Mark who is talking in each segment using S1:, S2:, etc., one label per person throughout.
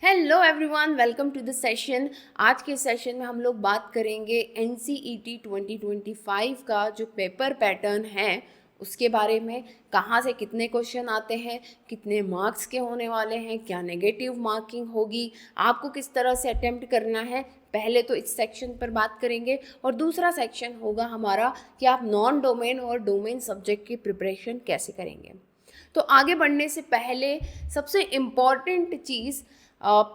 S1: Hello everyone, welcome to the session. आज के session में हम लोग बात करेंगे NCET 2025 का जो पेपर पैटर्न है उसके बारे में। कहाँ से कितने क्वेश्चन आते हैं, कितने मार्क्स के होने वाले हैं, क्या नेगेटिव मार्किंग होगी, आपको किस तरह से अटेम्प्ट करना है। पहले तो इस सेक्शन पर बात करेंगे और दूसरा सेक्शन होगा हमारा कि आप नॉन डोमेन और डोमेन सब्जेक्ट की प्रिपरेशन कैसे करेंगे। तो आगे बढ़ने से पहले सबसे इम्पॉर्टेंट चीज़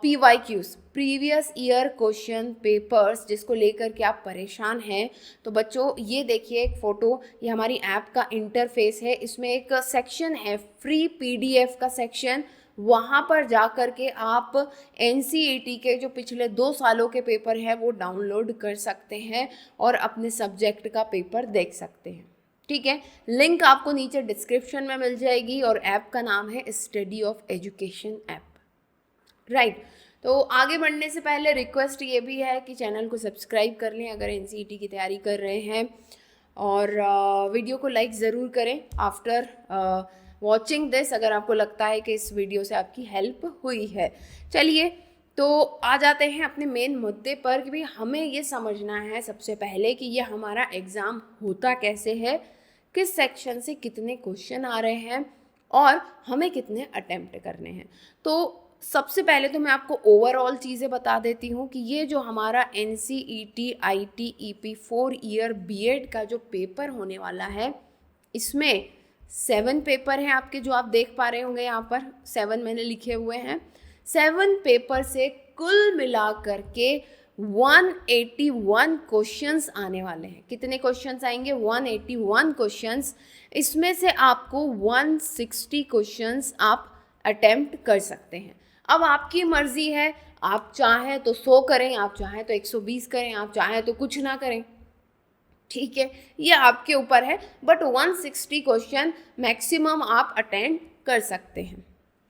S1: PYQs, previous year question papers, जिसको लेकर के आप परेशान हैं। तो बच्चों ये देखिए एक फ़ोटो, ये हमारी ऐप का इंटरफेस है। इसमें एक सेक्शन है फ्री PDF का सेक्शन। वहाँ पर जा कर के आप NCET के जो पिछले 2 सालों के पेपर हैं वो डाउनलोड कर सकते हैं और अपने सब्जेक्ट का पेपर देख सकते हैं। ठीक है, लिंक आपको नीचे डिस्क्रिप्शन में मिल जाएगी और ऐप का नाम है study of education app. Right. तो आगे बढ़ने से पहले रिक्वेस्ट ये भी है कि चैनल को सब्सक्राइब कर लें अगर NCET की तैयारी कर रहे हैं, और वीडियो को लाइक ज़रूर करें आफ्टर वॉचिंग दिस, अगर आपको लगता है कि इस वीडियो से आपकी हेल्प हुई है। चलिए तो आ जाते हैं अपने मेन मुद्दे पर कि भाई हमें ये समझना है सबसे पहले कि ये हमारा एग्ज़ाम होता कैसे है, किस सेक्शन से कितने क्वेश्चन आ रहे हैं और हमें कितने अटेम्प्ट करने हैं। तो सबसे पहले तो मैं आपको ओवरऑल चीज़ें बता देती हूँ कि ये जो हमारा NCET ITEP 4 ईयर BEd का जो पेपर होने वाला है, इसमें 7 पेपर हैं आपके, जो आप देख पा रहे होंगे यहाँ पर 7 मैंने लिखे हुए हैं। 7 पेपर से कुल मिला करके 181 क्वेश्चंस आने वाले हैं। कितने क्वेश्चंस आएंगे? 181 क्वेश्चंस। इसमें से आपको 160 क्वेश्चंस आप अटेम्प्ट कर सकते हैं। अब आपकी मर्जी है, आप चाहें तो 100 करें, आप चाहें तो 120 करें, आप चाहें तो कुछ ना करें। ठीक है, ये आपके ऊपर है, बट 160 क्वेश्चन मैक्सिमम आप अटेंड कर सकते हैं।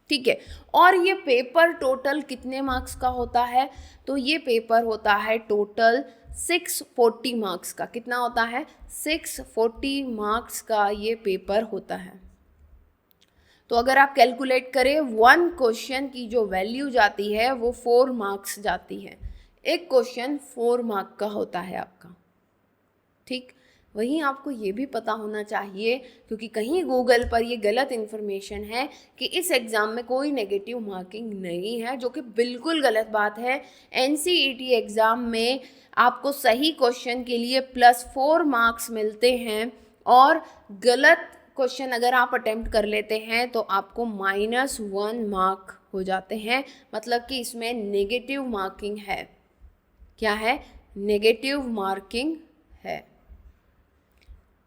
S1: ठीक है, और ये पेपर टोटल कितने मार्क्स का होता है? तो ये पेपर होता है टोटल 640 मार्क्स का। कितना होता है? 640 मार्क्स का ये पेपर होता है। तो अगर आप कैलकुलेट करें, 1 क्वेश्चन की जो वैल्यू जाती है वो 4 मार्क्स जाती है। एक क्वेश्चन 4 मार्क का होता है आपका। ठीक, वहीं आपको ये भी पता होना चाहिए, क्योंकि कहीं गूगल पर ये गलत इन्फॉर्मेशन है कि इस एग्ज़ाम में कोई नेगेटिव मार्किंग नहीं है, जो कि बिल्कुल गलत बात है। NCET एग्ज़ाम में आपको सही क्वेश्चन के लिए +4 मार्क्स मिलते हैं, और गलत क्वेश्चन अगर आप अटेम्प्ट कर लेते हैं तो आपको -1 मार्क हो जाते हैं। मतलब कि इसमें नेगेटिव मार्किंग है। क्या है? नेगेटिव मार्किंग है।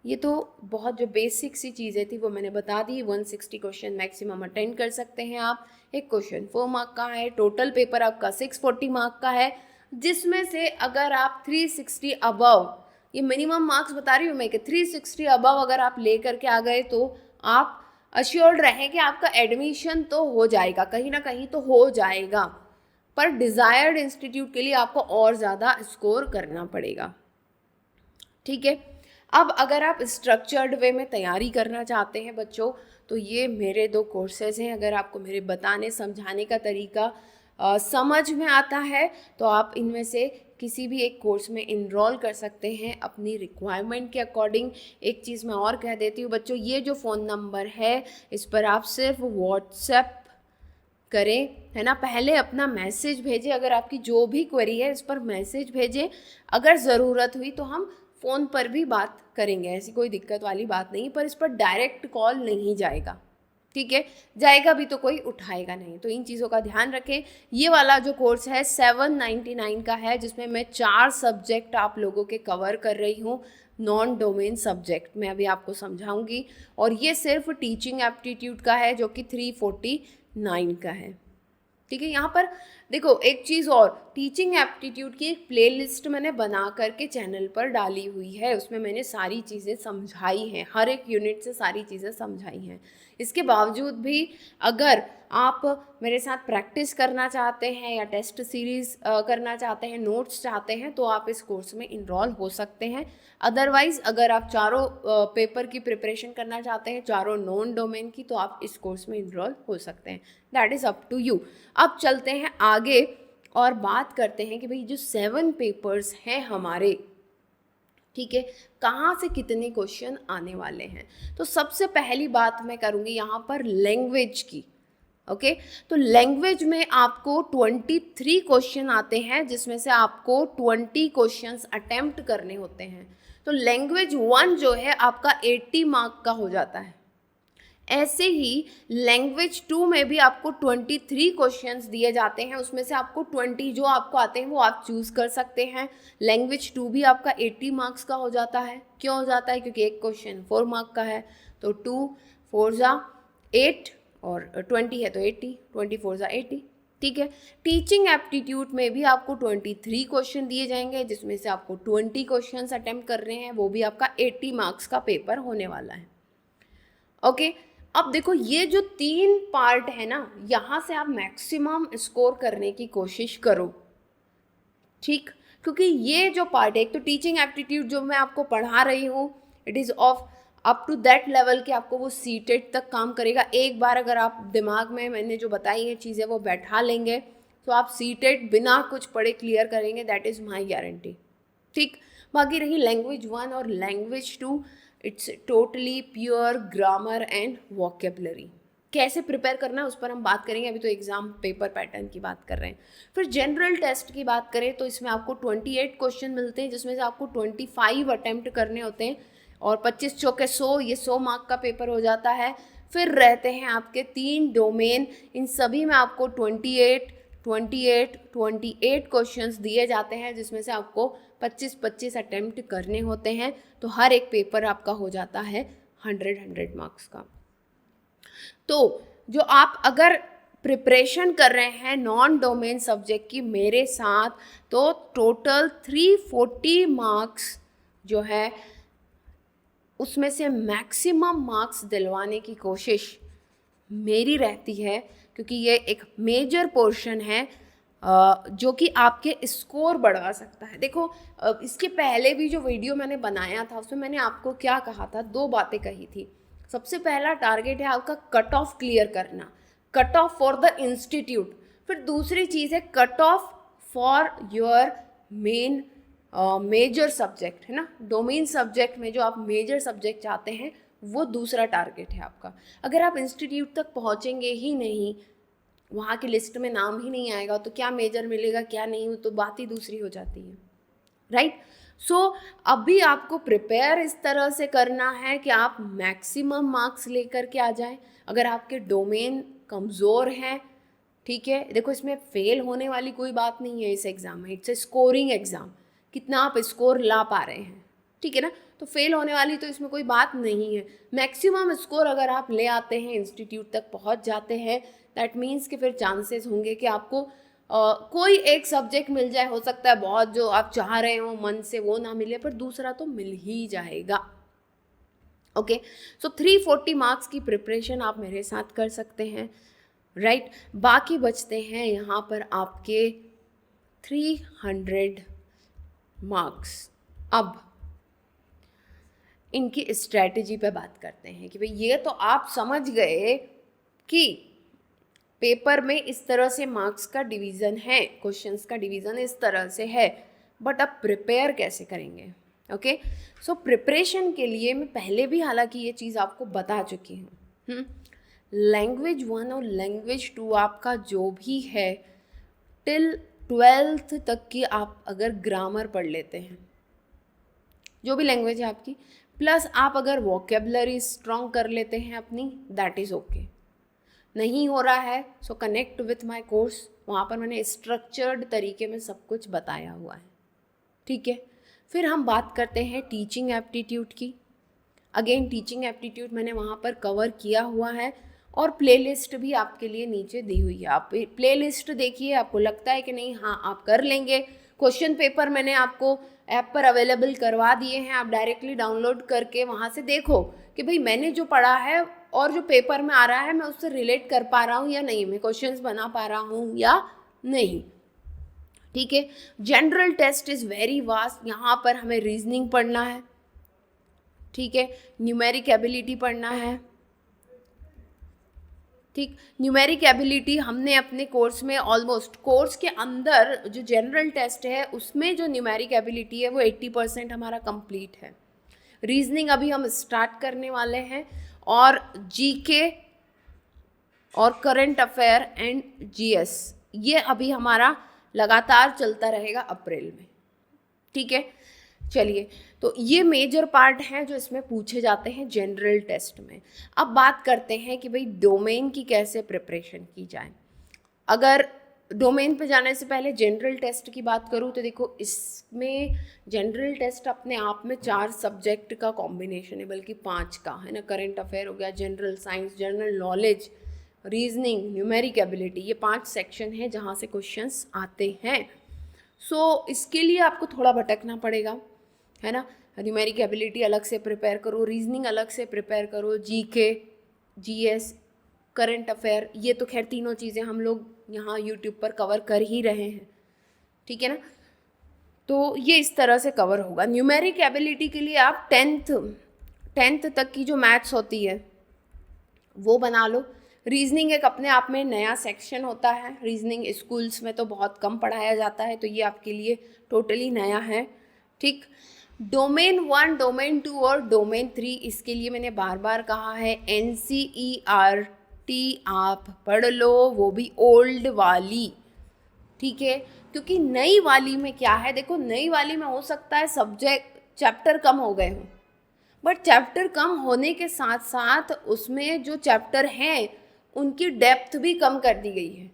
S1: ये तो बहुत जो बेसिक सी चीज़ें थी वो मैंने बता दी। 160 क्वेश्चन मैक्सिमम अटेंड कर सकते हैं आप। एक क्वेश्चन 4 मार्क का है। टोटल पेपर आपका 640 मार्क का है, जिसमें से अगर आप 360 अबव, ये मिनिमम मार्क्स बता रही हूँ मैं कि 360 अबव अगर आप ले करके आ गए तो आप अश्योर्ड रहें कि आपका एडमिशन तो हो जाएगा, कहीं ना कहीं तो हो जाएगा, पर डिज़ायर्ड इंस्टीट्यूट के लिए आपको और ज़्यादा स्कोर करना पड़ेगा। ठीक है, अब अगर आप स्ट्रक्चर्ड वे में तैयारी करना चाहते हैं बच्चों, तो ये मेरे 2 कोर्सेज़ हैं। अगर आपको मेरे बताने समझाने का तरीका समझ में आता है तो आप इनमें से किसी भी एक कोर्स में इनरोल कर सकते हैं अपनी रिक्वायरमेंट के अकॉर्डिंग। एक चीज़ मैं और कह देती हूँ बच्चों, ये जो फ़ोन नंबर है इस पर आप सिर्फ व्हाट्सएप करें, है ना। पहले अपना मैसेज भेजें, अगर आपकी जो भी क्वेरी है इस पर मैसेज भेजें। अगर ज़रूरत हुई तो हम फ़ोन पर भी बात करेंगे, ऐसी कोई दिक्कत वाली बात नहीं, पर इस पर डायरेक्ट कॉल नहीं जाएगा। ठीक है, जाएगा भी तो कोई उठाएगा नहीं, तो इन चीज़ों का ध्यान रखें। ये वाला जो कोर्स है 799 का है, जिसमें मैं 4 सब्जेक्ट आप लोगों के कवर कर रही हूँ, नॉन डोमेन सब्जेक्ट मैं अभी आपको समझाऊंगी। और ये सिर्फ टीचिंग एप्टीट्यूड का है जो कि 349 का है। ठीक है, यहाँ पर देखो एक चीज़ और, टीचिंग एप्टीट्यूड की एक प्लेलिस्ट मैंने बना करके चैनल पर डाली हुई है, उसमें मैंने सारी चीज़ें समझाई हैं, हर एक यूनिट से सारी चीज़ें समझाई हैं। इसके बावजूद भी अगर आप मेरे साथ प्रैक्टिस करना चाहते हैं या टेस्ट सीरीज़ करना चाहते हैं, नोट्स चाहते हैं, तो आप इस कोर्स में इनरोल हो सकते हैं। अदरवाइज़ अगर आप चारों पेपर की प्रिपरेशन करना चाहते हैं, चारों नॉन डोमेन की, तो आप इस कोर्स में इनरोल हो सकते हैं। That is up to you. अब चलते हैं आगे और बात करते हैं कि भाई जो 7 पेपर्स हैं हमारे, ठीक है, कहाँ से कितने क्वेश्चन आने वाले हैं। तो सबसे पहली बात मैं करूँगी यहाँ पर लैंग्वेज की। ओके, तो लैंग्वेज में आपको 23 क्वेश्चन आते हैं, जिसमें से आपको 20 क्वेश्चंस अटेम्प्ट करने होते हैं। तो लैंग्वेज 1 जो है आपका 80 मार्क का हो जाता है। ऐसे ही लैंग्वेज 2 में भी आपको 23 क्वेश्चंस दिए जाते हैं, उसमें से आपको 20 जो आपको आते हैं वो आप चूज़ कर सकते हैं। लैंग्वेज 2 भी आपका 80 मार्क्स का हो जाता है। क्यों हो जाता है? क्योंकि एक क्वेश्चन 4 मार्क का है, तो 2 4 जा 8 और 20 है तो 80, 24 जा 80, ठीक है। टीचिंग एप्टीट्यूड में भी आपको 23 क्वेश्चन दिए जाएंगे, जिसमें से आपको 20 क्वेश्चंस अटेम्प्ट कर रहे हैं, वो भी आपका 80 मार्क्स का पेपर होने वाला है। ओके, अब देखो ये जो 3 पार्ट है ना, यहाँ से आप मैक्सिमम स्कोर करने की कोशिश करो, ठीक। क्योंकि ये जो पार्ट है, एक तो टीचिंग एप्टीट्यूड जो मैं आपको पढ़ा रही हूँ, it is of up to that level कि आपको वो सीटेट तक काम करेगा। एक बार अगर आप दिमाग में मैंने जो बताई हैं चीज़ें वो बैठा लेंगे, तो आप सीटेट बिना कुछ पढ़े क्लियर करेंगे, दैट इज़ माई गारंटी, ठीक। बाकी रही लैंग्वेज 1 और language 2, it's totally pure grammar and vocabulary. कैसे प्रिपेयर करना है उस पर हम बात करेंगे, अभी तो एग्ज़ाम पेपर पैटर्न की बात कर रहे हैं। फिर जनरल टेस्ट की बात करें तो इसमें आपको 28 क्वेश्चन मिलते हैं, जिसमें से आपको 25 अटेम्प्ट करने होते हैं, और 25 चौके 100, ये 100 मार्क का पेपर हो जाता है। फिर रहते हैं आपके 3 डोमेन, इन सभी में आपको 28 क्वेश्चंस दिए जाते हैं, जिसमें से आपको 25 अटेम्प्ट करने होते हैं। तो हर एक पेपर आपका हो जाता है 100 मार्क्स का। तो जो आप अगर प्रिपरेशन कर रहे हैं नॉन डोमेन सब्जेक्ट की मेरे साथ, तो टोटल 340 मार्क्स जो है उसमें से मैक्सिमम मार्क्स दिलवाने की कोशिश मेरी रहती है, क्योंकि ये एक मेजर पोर्शन है जो कि आपके स्कोर बढ़ा सकता है। देखो इसके पहले भी जो वीडियो मैंने बनाया था उसमें मैंने आपको क्या कहा था, 2 बातें कही थी। सबसे पहला टारगेट है आपका कट ऑफ क्लियर करना, cut off for the institute. फिर दूसरी चीज़ है cut off for your main major subject, है ना, डोमेन सब्जेक्ट में जो आप मेजर सब्जेक्ट चाहते हैं, वो दूसरा टारगेट है आपका। अगर आप इंस्टीट्यूट तक पहुंचेंगे ही नहीं, वहाँ की लिस्ट में नाम ही नहीं आएगा, तो क्या मेजर मिलेगा क्या नहीं, तो बात ही दूसरी हो जाती है, राइट। सो अभी आपको प्रिपेयर इस तरह से करना है कि आप मैक्सिमम मार्क्स लेकर के आ जाएं। अगर आपके डोमेन कमज़ोर हैं, ठीक है, देखो इसमें फेल होने वाली कोई बात नहीं है इस एग्ज़ाम में, इट्स ए स्कोरिंग एग्ज़ाम, कितना आप स्कोर ला पा रहे हैं, ठीक है ना। तो फेल होने वाली तो इसमें कोई बात नहीं है। मैक्सिमम स्कोर अगर आप ले आते हैं, इंस्टीट्यूट तक पहुंच जाते हैं, दैट मीन्स कि फिर चांसेस होंगे कि आपको कोई एक सब्जेक्ट मिल जाए, हो सकता है बहुत जो आप चाह रहे हो मन से वो ना मिले, पर दूसरा तो मिल ही जाएगा। ओके, सो 340 मार्क्स की प्रिपरेशन आप मेरे साथ कर सकते हैं, राइट। बाकी बचते हैं यहाँ पर आपके 300 मार्क्स। अब इनकी स्ट्रैटेजी पे बात करते हैं कि भाई ये तो आप समझ गए कि पेपर में इस तरह से मार्क्स का डिवीज़न है, क्वेश्चंस का डिवीज़न इस तरह से है, बट अब प्रिपेयर कैसे करेंगे। ओके, सो प्रिपरेशन के लिए मैं पहले भी हालांकि ये चीज़ आपको बता चुकी हूँ। लैंग्वेज 1 और लैंग्वेज 2 आपका जो भी है टिल 12th तक की आप अगर ग्रामर पढ़ लेते हैं, जो भी लैंग्वेज है आपकी, प्लस आप अगर वोकेबलरी स्ट्रॉन्ग कर लेते हैं अपनी, दैट इज़ ओके। नहीं हो रहा है सो कनेक्ट विथ माय कोर्स, वहाँ पर मैंने स्ट्रक्चर्ड तरीके में सब कुछ बताया हुआ है, ठीक है। फिर हम बात करते हैं टीचिंग एप्टीट्यूड की। अगेन टीचिंग एप्टीट्यूड मैंने वहाँ पर कवर किया हुआ है, और प्लेलिस्ट भी आपके लिए नीचे दी हुई है। आप प्लेलिस्ट देखिए, आपको लगता है कि नहीं हाँ आप कर लेंगे। क्वेश्चन पेपर मैंने आपको ऐप पर अवेलेबल करवा दिए हैं, आप डायरेक्टली डाउनलोड करके वहाँ से देखो कि भाई मैंने जो पढ़ा है और जो पेपर में आ रहा है मैं उससे रिलेट कर पा रहा हूँ या नहीं, मैं क्वेश्चंस बना पा रहा हूँ या नहीं। ठीक है, general test is very vast. यहाँ पर हमें रीजनिंग पढ़ना है, ठीक है, न्यूमेरिक एबिलिटी पढ़ना है। ठीक, न्यूमेरिक एबिलिटी हमने अपने कोर्स में ऑलमोस्ट, कोर्स के अंदर जो जनरल टेस्ट है उसमें जो न्यूमेरिक एबिलिटी है वो 80% हमारा कंप्लीट है। रीजनिंग अभी हम स्टार्ट करने वाले हैं, और जीके और करंट अफेयर एंड जीएस ये अभी हमारा लगातार चलता रहेगा अप्रैल में। ठीक है, चलिए, तो ये मेजर पार्ट है जो इसमें पूछे जाते हैं जनरल टेस्ट में। अब बात करते हैं कि भाई डोमेन की कैसे प्रिपरेशन की जाए। अगर डोमेन पे जाने से पहले जनरल टेस्ट की बात करूँ तो देखो, इसमें जनरल टेस्ट अपने आप में 4 सब्जेक्ट का कॉम्बिनेशन है, बल्कि 5 का है ना। करंट अफेयर हो गया, general science, general knowledge, reasoning, numeric ability, ये 5 सेक्शन हैं जहाँ से क्वेश्चंस आते हैं। सो इसके लिए आपको थोड़ा भटकना पड़ेगा, है ना। न्यूमेरिक एबिलिटी अलग से प्रिपेयर करो, रीजनिंग अलग से प्रिपेयर करो, जीके, जीएस, करंट अफेयर, ये तो खैर तीनों चीज़ें हम लोग यहाँ यूट्यूब पर कवर कर ही रहे हैं, ठीक है ना। तो ये इस तरह से कवर होगा। न्यूमेरिक एबिलिटी के लिए आप टेंथ तक की जो मैथ्स होती है वो बना लो। रीजनिंग एक अपने आप में नया सेक्शन होता है, रीजनिंग स्कूल्स में तो बहुत कम पढ़ाया जाता है, तो ये आपके लिए टोटली नया है। ठीक, डोमेन 1, डोमेन 2 और डोमेन 3, इसके लिए मैंने बार बार कहा है NCERT आप पढ़ लो, वो भी ओल्ड वाली, ठीक है। क्योंकि नई वाली में क्या है, देखो नई वाली में हो सकता है सब्जेक्ट चैप्टर कम हो गए हों, बट चैप्टर कम होने के साथ साथ उसमें जो चैप्टर हैं उनकी डेप्थ भी कम कर दी गई है।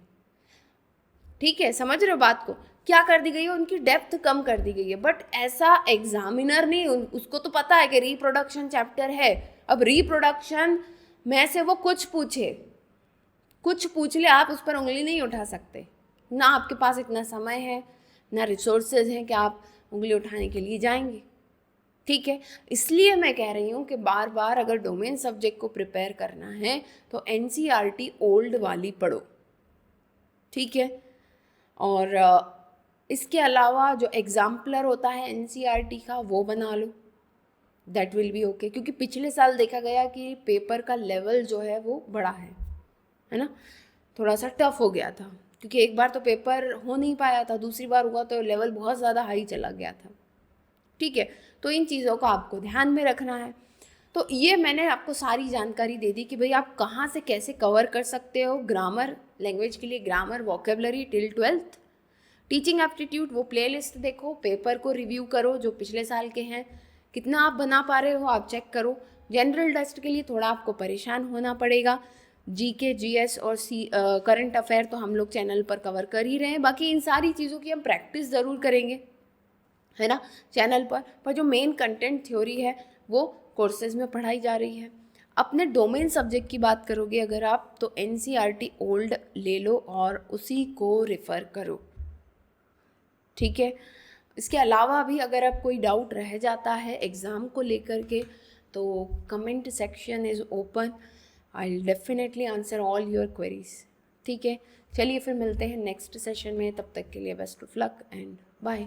S1: ठीक है, समझ रहे हो बात को, क्या कर दी गई है, उनकी डेप्थ कम कर दी गई है। बट ऐसा एग्जामिनर नहीं, उसको तो पता है कि रिप्रोडक्शन चैप्टर है, अब रिप्रोडक्शन में से वो कुछ पूछ ले, आप उस पर उंगली नहीं उठा सकते, ना आपके पास इतना समय है ना रिसोर्सेज हैं कि आप उंगली उठाने के लिए जाएंगे। ठीक है, इसलिए मैं कह रही हूँ कि बार बार अगर डोमेन सब्जेक्ट को प्रिपेयर करना है तो NCERT ओल्ड वाली पढ़ो, ठीक है। और इसके अलावा जो एग्जाम्पलर होता है NCERT का वो बना लो, दैट विल बी ओके। क्योंकि पिछले साल देखा गया कि पेपर का लेवल जो है वो बड़ा है ना, थोड़ा सा टफ हो गया था, क्योंकि एक बार तो पेपर हो नहीं पाया था, दूसरी बार हुआ तो लेवल बहुत ज़्यादा हाई चला गया था। ठीक है, तो इन चीज़ों को आपको ध्यान में रखना है। तो ये मैंने आपको सारी जानकारी दे दी कि भाई आप कहाँ से कैसे कवर कर सकते हो। ग्रामर, लैंग्वेज के लिए grammar, vocabulary till 12th, teaching aptitude वो प्लेलिस्ट देखो, पेपर को रिव्यू करो जो पिछले साल के हैं, कितना आप बना पा रहे हो आप चेक करो। जनरल टेस्ट के लिए थोड़ा आपको परेशान होना पड़ेगा, जीके, जीएस और करंट अफेयर तो हम लोग चैनल पर कवर कर ही रहे हैं, बाकी इन सारी चीज़ों की हम प्रैक्टिस ज़रूर करेंगे, है ना, चैनल पर जो मेन कंटेंट थ्योरी है वो कोर्सेज में पढ़ाई जा रही है। अपने डोमेन सब्जेक्ट की बात करोगे अगर आप, तो NCERT ओल्ड ले लो और उसी को रेफ़र करो, ठीक है। इसके अलावा भी अगर आप कोई डाउट रह जाता है एग्ज़ाम को लेकर के, तो comment section is open, I will definitely answer all your queries, ठीक है। चलिए फिर मिलते हैं नेक्स्ट सेशन में, तब तक के लिए best of luck and bye.